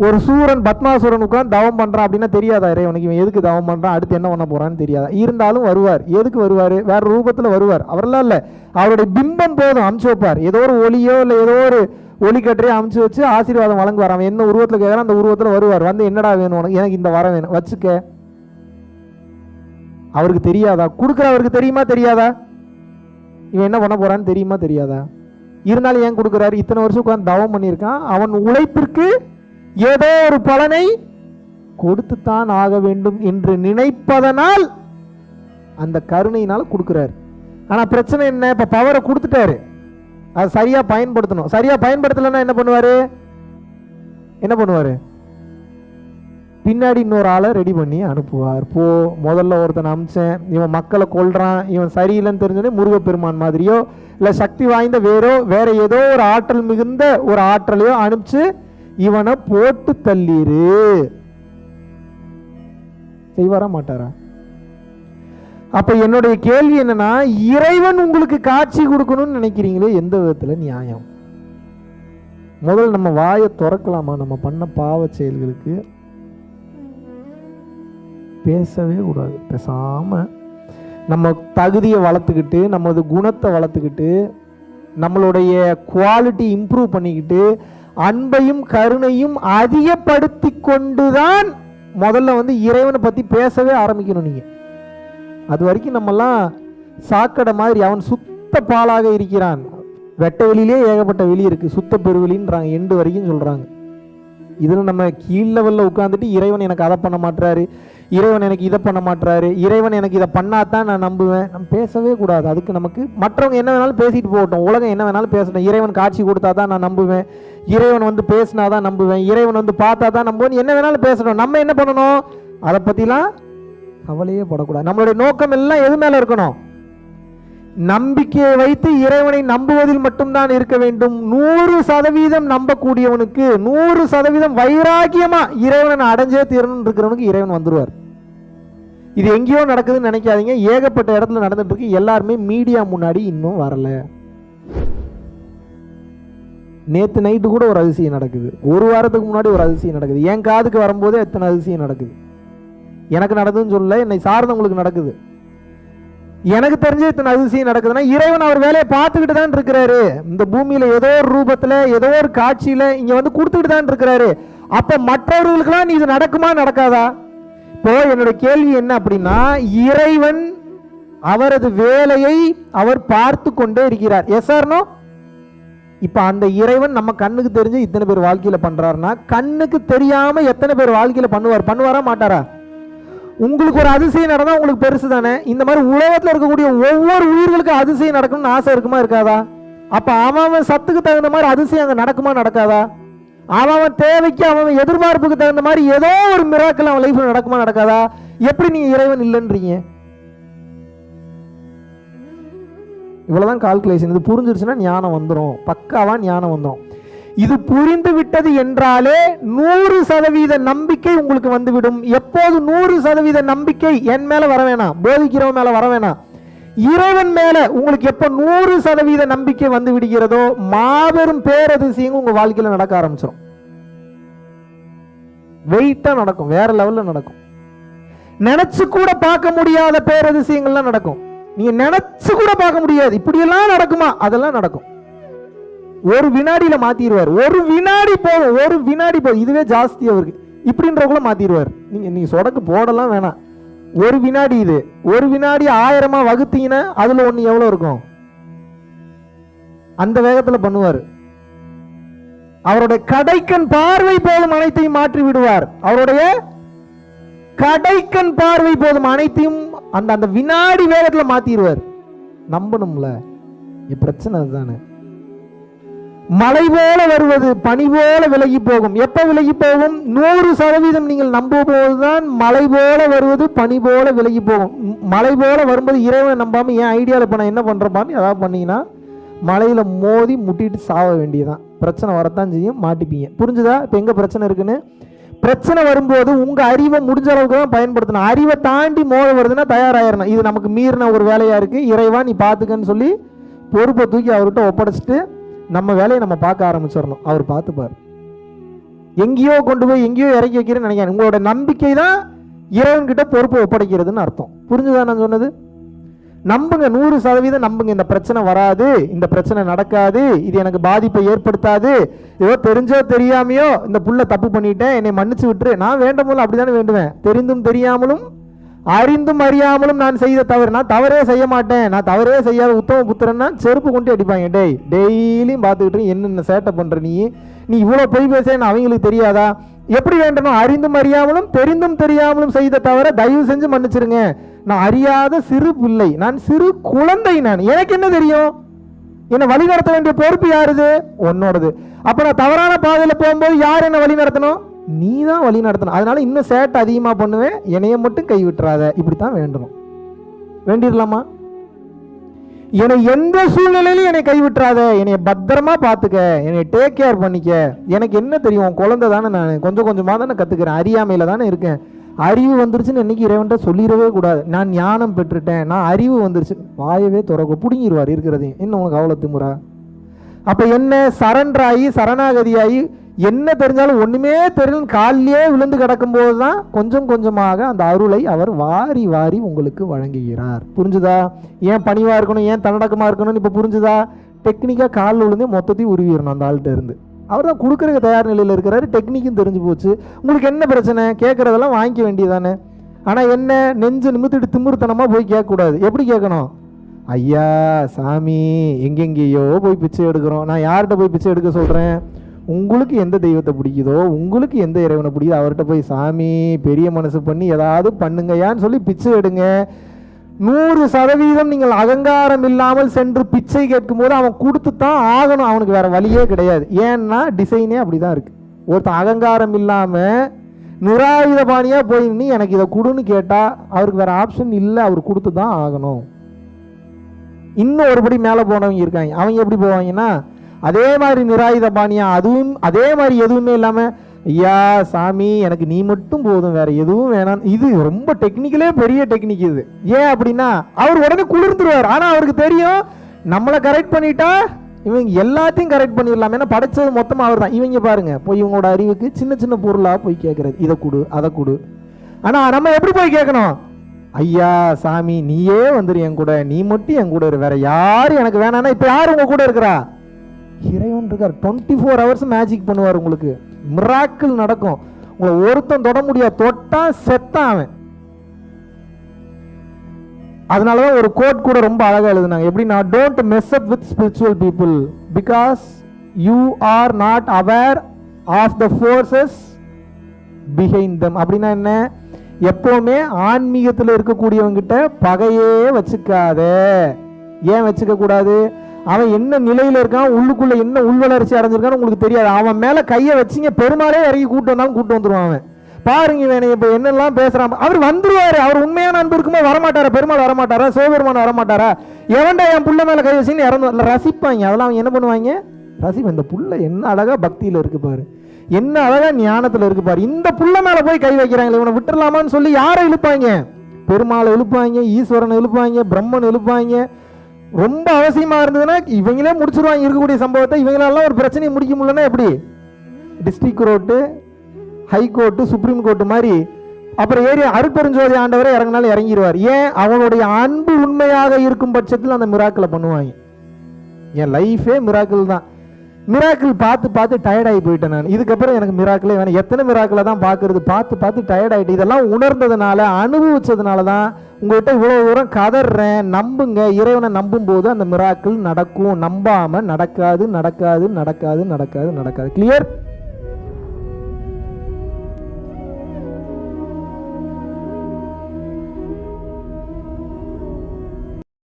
ஒரு சூரன் பத்மாசுரன் உட்காந்து தவம் பண்ணுறான் அப்படின்னா தெரியாதா இறைவனுக்கு இவன் எதுக்கு தவம் பண்ணுறான், அடுத்து என்ன பண்ண போகிறான்னு தெரியாதா? இருந்தாலும் வருவார். எதுக்கு வருவார்? வேறு ரூபத்தில் வருவார். அவரெல்லாம் இல்லை, அவருடைய பிம்பம் போதும் அமுச்சு வைப்பார். ஏதோ ஒரு ஒளியோ இல்லை ஏதோ ஒரு ஒளிக்கற்றையோ அமுச்சு வச்சு ஆசீர்வாதம் வழங்குவார். அவன் என்ன உருவத்தில் கேட்குறான் அந்த உருவத்தில் வருவார். வந்து என்னடா வேணும் உனக்கு, எனக்கு இந்த வரம் வேணும் வச்சுக்க. அவருக்கு தெரியாதா? கொடுக்குறவருக்கு தெரியுமா தெரியாதா? இவன் என்ன பண்ண போகிறான்னு தெரியுமா தெரியாதா? இருந்தாலும் ஏன் கொடுக்குறாரு? இத்தனை வருஷம் உட்காந்து தவம் பண்ணியிருக்கான். அவன் உழைப்பிற்கு ஏதோ ஒரு பலனை கொடுத்துத்தான் ஆக வேண்டும் என்று நினைப்பதனால் அந்த கருணையினால கொடுக்குறாரு. ஆனால் பிரச்சனை என்ன? இப்போ பவரை கொடுத்துட்டாரு, அதை சரியாக பயன்படுத்தணும். சரியாக பயன்படுத்தலைன்னா என்ன பண்ணுவார்? என்ன பண்ணுவார்? பின்னாடி இன்னொரு ஆளை ரெடி பண்ணி அனுப்புவார். போ, முதல்ல ஒருத்தனை அமிச்சேன், இவன் மக்களை கொல்றான், இவன் சரியில்லைன்னு தெரிஞ்சோடனே முருகப்பெருமான் மாதிரியோ இல்லை சக்தி வாய்ந்த வேற ஏதோ ஒரு ஆற்றல் மிகுந்த ஒரு ஆற்றலையோ அனுப்பிச்சு இவனை போட்டு தள்ளிரு. செய்வாரா மாட்டாரா? அப்ப என்னுடைய கேள்வி என்னன்னா, இறைவன் உங்களுக்கு காட்சி கொடுக்கணும்னு நினைக்கிறீங்களே, எந்த விதத்துல நியாயம்? முதல்ல நம்ம வாயை திறக்கலாமா? நம்ம பண்ண பாவ செயல்களுக்கு பேசவே கூடாது. பேசாம நம்ம தகுதியை வளர்த்துக்கிட்டு, நமது குணத்தை வளர்த்துக்கிட்டு, நம்மளுடைய குவாலிட்டி இம்ப்ரூவ் பண்ணிக்கிட்டு, அன்பையும் கருணையும் அதிகப்படுத்தி கொண்டுதான் முதல்ல வந்து இறைவனை பத்தி பேசவே ஆரம்பிக்கணும். நீங்க அது வரைக்கும் நம்மெல்லாம் சாக்கடை மாதிரி, அவன் சுத்த பாலாக இருக்கிறான். வெட்ட வெளியிலே ஏகப்பட்ட வெளி இருக்கு, சுத்த பெருவெளின்றாங்க, எண்டு வரைக்கும் சொல்றாங்க. இதில் நம்ம கீழ் லெவலில் உட்காந்துட்டு இறைவன் எனக்கு அதை பண்ண மாட்டாரு, இறைவன் எனக்கு இதை பண்ண மாட்டாரு, இறைவன் எனக்கு இதை பண்ணாதான் நான் நம்புவேன். நம்ம பேசவே கூடாது. அதுக்கு நமக்கு மற்றவங்க என்ன வேணாலும் பேசிட்டு போகட்டும், உலகம் என்ன வேணாலும் பேசட்டும். இறைவன் காட்சி கொடுத்தா தான் நான் நம்புவேன், இறைவன் வந்து பேசினாதான் நம்புவேன், இறைவன் வந்து பார்த்தா தான் நம்புவேன், என்ன வேணாலும் பேசணும். நம்ம என்ன பண்ணணும்? அதை பற்றிலாம் கவலையே படக்கூடாது. நம்மளுடைய நோக்கம் எல்லாம் எது மேலே இருக்கணும்? நம்பிக்கையை வைத்து இறைவனை நம்புவதில் மட்டும்தான் இருக்க வேண்டும். 100% நம்பக்கூடியவனுக்கு, 100% வைராக்கியமா இறைவனை அடைஞ்சே தீரணும் இருக்கிறவனுக்கு இறைவன் வந்துருவார். இது எங்கேயோ நடக்குதுன்னு நினைக்காதீங்க, ஏகப்பட்ட இடத்துல நடந்துட்டு இருக்கு. எல்லாருமே மீடியா முன்னாடி இன்னும் வரல. நேற்று நைட்டு கூட ஒரு அதிசயம் நடக்குது, ஒரு வாரத்துக்கு முன்னாடி ஒரு அதிசயம் நடக்குது. என் காதுக்கு வரும்போதே எத்தனை அதிசயம் நடக்குது. எனக்கு நடக்குதுன்னு சொல்ல, என்னை சார்ந்தவங்களுக்கு நடக்குது. எனக்கு தெரிஞ்ச இத்தனை அதிசயம் நடக்குதுன்னா இறைவன் அவர் வேலையை பார்த்துக்கிட்டு தான் இருக்கிறாரு. இந்த பூமியில ஏதோ ஒரு ரூபத்துல ஏதோ ஒரு காட்சியில இங்க வந்து கொடுத்துக்கிட்டு தான் இருக்கிறாரு. அப்ப மற்றவர்களுக்கெல்லாம் இது நடக்குமா நடக்காதா? இப்போ என்னுடைய கேள்வி என்ன அப்படின்னா, இறைவன் அவரது வேலையை அவர் பார்த்து கொண்டே இருக்கிறார். Yes or no? இப்ப அந்த இறைவன் நம்ம கண்ணுக்கு தெரிஞ்சு இத்தனை பேர் வாழ்க்கையில பண்றாருன்னா, கண்ணுக்கு தெரியாம எத்தனை பேர் வாழ்க்கையில பண்ணுவாரா மாட்டாரா? உங்களுக்கு ஒரு அதிசயம் நடந்தா உங்களுக்கு பெருசு தானே. இந்த மாதிரி உலகத்தில் இருக்கக்கூடிய ஒவ்வொரு உயிர்களுக்கும் அதிசயம் நடக்கணும்னு ஆசை இருக்குமா இருக்காதா? அப்ப அவன் சத்துக்கு தகுந்த மாதிரி அதிசயம் அங்க நடக்குமா நடக்காதா? அவன் தேவைக்கு அவன் எதிர்பார்ப்புக்கு தகுந்த மாதிரி ஏதோ ஒரு மிராக்கிள் அவன் லைஃப்ல நடக்குமா நடக்காதா? எப்படி நீங்க இறைவன் இல்லைன்றீங்க? இவ்வளவுதான் கால்குலேஷன். இது புரிஞ்சிருச்சுன்னா ஞானம் வந்துடும், பக்காவா ஞானம் வந்துடும். இது புரிந்து விட்டது என்றாலே 100% நம்பிக்கை உங்களுக்கு வந்துவிடும். எப்போது 100% நம்பிக்கை என் மேல வர வேணாம், போதிக்கிறவன் மேல வர வேணாம், இறைவன் மேல உங்களுக்கு எப்ப 100% நம்பிக்கை வந்து விடுகிறதோ, மாபெரும் பேரதிசயங்கள் உங்க வாழ்க்கையில நடக்க ஆரம்பிச்சிடும். வெயிட்டா நடக்கும், வேற லெவல்ல நடக்கும். நினைச்சு கூட பார்க்க முடியாத பேரதிசயங்கள்லாம் நடக்கும். நீங்க நினைச்சு கூட பார்க்க முடியாது, இப்படியெல்லாம் நடக்குமா? அதெல்லாம் நடக்கும். ஒரு வினாடியில மாத்திடுவார். ஒரு வினாடி போதும், இதுவே ஜாஸ்தி அவருக்கு. இப்படின்றவங்கள மாத்திடுவார். நீங்க சொடக்கு போடலாம் வேணாம். ஒரு வினாடி, இது ஒரு வினாடி 1000 வகுத்தீங்கன்னா அதுல ஒண்ணு எவ்வளவு இருக்கும்? அந்த வேகத்துல பண்ணுவார். அவருடைய கடைக்கண் பார்வை போதும் அனைத்தையும் மாற்றி விடுவார். அவருடைய கடைக்கண் பார்வை போதும் அனைத்தையும் அந்த வினாடி வேகத்துல மாத்திடுவார். நம்பணும்ல, பிரச்சனை அதுதானே. மழை போல வருவது பனி போல விலகி போகும். எப்ப விலகி போகும்? 100% நீங்கள் நம்பும் போதுதான் மழை போல வருவது பனி போல விலகி போகும். மழை போல வரும்போது இறைவனை நம்பாம என் ஐடியாவில் இப்போ நான் என்ன பண்றேன்னு ஏதாவது பண்ணீங்கன்னா மழையில மோதி முட்டிட்டு சாவ வேண்டியதான். பிரச்சனை வரத்தான் செய்யும், மாட்டிப்பீங்க. புரிஞ்சுதா? இப்போ எங்க பிரச்சனை இருக்குன்னு? பிரச்சனை வரும்போது உங்க அறிவை முடிஞ்ச அளவுக்கு தான் பயன்படுத்தணும். அறிவை தாண்டி மோத வருதுன்னா தயாராகிடணும். இது நமக்கு மீறின ஒரு வேலையா இருக்கு, இறைவா நீ பாத்துக்கன்னு சொல்லி பொறுப்பை தூக்கி அவர்கிட்ட ஒப்படைச்சிட்டு நம்ம வேலையை நம்ம பார்க்க ஆரம்பிச்சிடணும். அவர் பார்த்துப்பார். எங்கேயோ கொண்டு போய் எங்கேயோ இறக்கி வைக்கிறேன்னு நினைக்கிறேன். உங்களோட நம்பிக்கை தான் இறைவன்கிட்ட பொறுப்பு ஒப்படைக்கிறதுன்னு அர்த்தம். புரிஞ்சுதான் நான் சொன்னது? நம்புங்க, 100% நம்புங்க. இந்த பிரச்சனை வராது, இந்த பிரச்சனை நடக்காது, இது எனக்கு பாதிப்பை ஏற்படுத்தாது, ஏதோ தெரிஞ்சோ தெரியாமையோ இந்த புள்ள தப்பு பண்ணிட்டேன், என்னை மன்னிச்சு விட்டுரு. நான் வேண்டும் போல அப்படித்தானே வேண்டுவேன். தெரிந்தும் தெரியாமலும் அறிந்தும் அறியாமலும் நான் செய்த தவறு. நான் தவறே செய்ய மாட்டேன், நான் தவறே செய்யாத உத்தம புத்திரன்னா செருப்பு கொண்டு அடிப்பாங்க. டெய்லியும் பார்த்துக்கிட்டு என்னென்ன சேட்டை பண்ற நீ இவ்வளோ பொய் பேசன்னு அவங்களுக்கு தெரியாதா? எப்படி வேண்டணும்? அறிந்தும் அறியாமலும் தெரிந்தும் தெரியாமலும் செய்த தவிர தயவு செஞ்சு மன்னிச்சிருங்க. நான் அறியாத சிறு பிள்ளை, நான் சிறு குழந்தை, நான் எனக்கு என்ன தெரியும்? என்னை வழி நடத்த வேண்டிய பொறுப்பு யாருது? உன்னோடது. அப்ப நான் தவறான பாதையில போகும்போது யார் என்ன வழி நடத்தணும்? நீ தான் வழி நடத்தணும். அதனால இன்னும் சேட்டை அதிகமாக பண்ணுவேன், என்னைய மட்டும் கை விட்டுறாத. இப்படித்தான் வேண்டணும். வேண்டிடலாமா? என்னை எந்த சூழ்நிலையிலும் என்னை கைவிட்டுறாத, என்னை பத்திரமா பார்த்துக்க, என்னை டேக் கேர் பண்ணிக்க. எனக்கு என்ன தெரியும்? குழந்தை தானே, நான் கொஞ்சம் கொஞ்சமாக தானே கற்றுக்கிறேன், அறியாமையில் தானே இருக்கேன். அறிவு வந்துருச்சுன்னு இன்னைக்கு இறைவன்ட்ட சொல்லிடவே கூடாது. நான் ஞானம் பெற்றுட்டேன், நான் அறிவு வந்துருச்சு, வாயவே துறக்க பிடுங்கிடுவார் இருக்கிறதையும். என்ன உனக்கு அவ்வளோ திமுறா? அப்போ என்ன? சரண்டராகி சரணாகதியாகி என்ன தெரிஞ்சாலும் ஒன்றுமே தெரியல காலிலே விழுந்து கிடக்கும்போது தான் கொஞ்சம் கொஞ்சமாக அந்த அருளை அவர் வாரி வாரி உங்களுக்கு வழங்குகிறார். புரிஞ்சுதா? ஏன் பணிவாக இருக்கணும், ஏன் தன்னடக்கமாக இருக்கணும்னு இப்போ புரிஞ்சுதா? டெக்னிக்காக காலில் விழுந்து மொத்தத்தையும் உருவிடணும் அந்த ஆள்கிட்ட இருந்து. அவர் தான் கொடுக்குறதுக்கு தயார் நிலையில் இருக்கிறாரு, டெக்னிக்கும் தெரிஞ்சு போச்சு. உங்களுக்கு என்ன பிரச்சனை? கேட்குறதெல்லாம் வாங்கிக்க வேண்டியதானே. ஆனால் என்ன, நெஞ்சு நிமித்திட்டு திமிர்த்தனமாக போய் கேட்கக்கூடாது. எப்படி கேட்கணும்? ஐயா சாமி எங்கெங்கேயோ போய் பிச்சை எடுக்கிறோம், நான் யார்கிட்ட போய் பிச்சை எடுக்க சொல்கிறேன்? உங்களுக்கு எந்த தெய்வத்தை பிடிக்குதோ, உங்களுக்கு எந்த இறைவனை பிடிக்குதோ அவர்கிட்ட போய் சாமி பெரிய மனசு பண்ணி ஏதாவது பண்ணுங்கயான்னு சொல்லி பிச்சை எடுங்க. 100% நீங்கள் அகங்காரம் இல்லாமல் சென்று பிச்சை கேட்கும் போது அவன் கொடுத்து தான் ஆகணும், அவனுக்கு வேற வழியே கிடையாது. ஏன்னா டிசைனே அப்படிதான் இருக்கு. ஒருத்தன் அகங்காரம் இல்லாம நிராயுத பாணியா போய் நீ எனக்கு இதை கொடுன்னு கேட்டா அவருக்கு வேற ஆப்ஷன் இல்லை, அவர் கொடுத்து தான் ஆகணும். இன்னும் ஒருபடி மேலே போனவங்க இருக்காங்க. அவங்க எப்படி போவாங்கன்னா அதே மாதிரி நிராயுத பாணியா, அதுவும் அதே மாதிரி எதுவுமே இல்லாமல் ஐயா சாமி எனக்கு நீ மட்டும் போதும், வேற எதுவும் வேணாம். இது ரொம்ப டெக்னிக்கலே பெரிய டெக்னிக் இது. ஏன் அப்படின்னா அவர் உடனே குளிர்ந்துருவார். ஆனால் அவருக்கு தெரியும் நம்மளை கரெக்ட் பண்ணிட்டா இவங்க எல்லாத்தையும் கரெக்ட் பண்ணிடலாம். ஏன்னா படைச்சது மொத்தமாக அவர் தான். இவங்க பாருங்க போய் இவங்களோட அறிவுக்கு சின்ன சின்ன பொருளாக போய் கேட்கறது, இதை கொடு அதை கொடு. ஆனால் நம்ம எப்படி போய் கேட்கணும்? ஐயா சாமி நீயே வந்துரு என் கூட, நீ மட்டும் என் கூட இரு, வேற யாரும் எனக்கு வேணான்னா. இப்போ யார் உங்க கூட இருக்கிறா? இறைவன் இருக்கார். 24 hours மேஜிக் பண்ணுவார். உங்களுக்கு மிராக்கிள் நடக்கும். உங்களை ஒருத்தன் தொட முடியாது, தொட்டா செத்தான் அவன். அதனாலதான் ஒரு கோட் கூட ரொம்ப அழகா எழுதுனாங்க. எப்படின்னா don't mess up with spiritual people because you are not aware of the forces behind them. அப்படின்னா என்ன? எப்பவுமே ஆன்மீகத்தில் இருக்கக்கூடியவங்கிட்ட பகையே வச்சுக்காத. ஏன் வச்சுக்க கூடாது? அவன் என்ன நிலையில இருக்கான், உள்ளுக்குள்ள என்ன உள்வளர்ச்சி அடைஞ்சிருக்கான்னு உங்களுக்கு தெரியாது. அவன் மேல கையை வச்சிங்க பெருமாளே இறங்கி கூட்டு வந்தாலும் கூட்டு வந்துருவான் அவன். பாருங்க வேணே இப்ப என்னெல்லாம் பேசுறான். அவர் வந்துருவாரு. அவர் உண்மையான அன்பு இருக்கும்போது வரமாட்டாரா? பெருமாள் வரமாட்டாரா? சிவபெருமான் வரமாட்டாரா? எவன்டா என் புள்ள மேல கை வச்சுன்னு இறந்து ரசிப்பாங்க. அதெல்லாம் அவங்க என்ன பண்ணுவாங்க? ரசிப்பேன். இந்த புள்ள என்ன அழகா பக்தியில இருக்கு பாரு, என்ன அழகா ஞானத்துல இருக்கு பாரு, இந்த புள்ள மேல போய் கை வைக்கிறாங்களே இவனை விட்டுறலாமான்னு சொல்லி யாரை இழுப்பாங்க? பெருமாளை இழுப்பாங்க, ஈஸ்வரனை இழுப்பாங்க, பிரம்மன் இழுப்பாங்க. ரொம்ப அவசியமா இருந்ததுன்னா இவங்களே முடிச்சிருவாங்க இருக்கக்கூடிய சம்பவத்தை. இவங்களெல்லாம் ஒரு பிரச்சனையை முடிக்க முடியலன்னா எப்படி? District court, high court, supreme court மாதிரி அப்புறம் ஏறி அருட்பெருஞ்சோதி ஆண்டவரை இறங்கினாலும் இறங்கிடுவார். ஏன்? அவனுடைய அன்பு உண்மையாக இருக்கும் பட்சத்தில் அந்த மிராக்கிளை பண்ணுவாங்க. என் லைஃபே மிராக்கிள் தான். மிராக்கிள் பார்த்து பார்த்து டயர்டாகி போயிட்டேன் நான். இதுக்கப்புறம் எனக்கு மிராக்கிளே வேணும். எத்தனை மிராக்கிளை தான் பார்க்கறது? பார்த்து பார்த்து டயர்டாயிட்டு. இதெல்லாம் உணர்ந்ததுனால, அனுபவிச்சதுனால தான் உங்கள்கிட்ட இவ்வளோ தூரம் கதறேன். நம்புங்க, இறைவனை நம்பும் போது அந்த மிராக்கிள் நடக்கும். நம்பாம நடக்காது, நடக்காது, நடக்காது, நடக்காது, நடக்காது. கிளியர்?